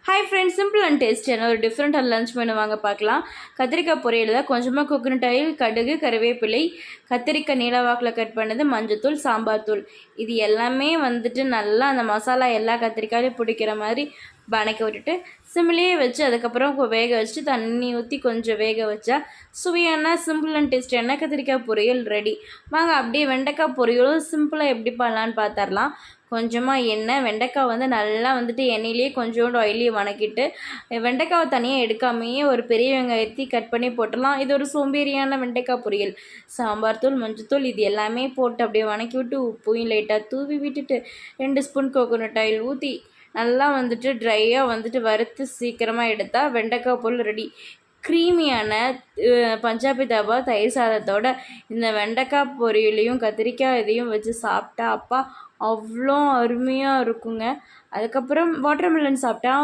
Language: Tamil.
ஹாய் ஃப்ரெண்ட்ஸ், சிம்பிள் அண்ட் டேஸ்டியான ஒரு டிஃப்ரெண்ட்டாக லஞ்ச் மெனு வாங்க பார்க்கலாம். கத்திரிக்காய் பொரியல் தான். கொஞ்சமாக கோகனட் ஆயில், கடுகு, கருவேப்பிலை, கத்திரிக்காய் நீளவாக்கில் கட் பண்ணது, மஞ்சத்தூள், சாம்பார் தூள், இது எல்லாமே நல்லா அந்த மசாலா எல்லா கத்திரிக்காயிலையும் பிடிக்கிற மாதிரி வணக்கி விட்டுட்டு சிம்லேயே வச்சு அதுக்கப்புறம் வேக வச்சுட்டு தண்ணி ஊற்றி கொஞ்சம் வேக வச்சா சுவையான சிம்பிள் அண்ட் டேஸ்டியான கத்திரிக்காய் பொரியல் ரெடி. வாங்க அப்படியே வெண்டைக்காய் பொரியலும் சிம்பிளாக எப்படி பண்ணலான்னு பார்த்துடலாம். கொஞ்சமாக எண்ணெய், வெண்டைக்காய் நல்லா எண்ணெயிலேயே கொஞ்சோண்டு ஆயிலே வணக்கிட்டு வெண்டைக்காவை தனியாக எடுக்காமையே ஒரு பெரிய வெங்காயத்தை கட் பண்ணி போட்டுடலாம். இது ஒரு சோம்பேறியான வெண்டைக்காய் பொரியல். சாம்பார் தூள், மஞ்சத்தூள், இது எல்லாமே போட்டு அப்படியே வணக்கி விட்டு உப்பையும் லைட்டாக தூவி விட்டுட்டு 2 ஸ்பூன் கோகோனட் ஆயில் ஊற்றி நல்லா ட்ரையாக வறுத்து சீக்கிரமாக எடுத்தால் வெண்டைக்காய் பொரியல் ரெடி. க்ரீமியான பஞ்சாபி தாபா தயிர் சாதத்தோட இந்த வெண்டைக்காய் பொரியலையும் கத்திரிக்காய் இதையும் வச்சு சாப்பிட்டா அப்பா அவ்வளோ அருமையாக இருக்குங்க. அதுக்கப்புறம் வாட்டர்மெலன் சாப்பிட்டா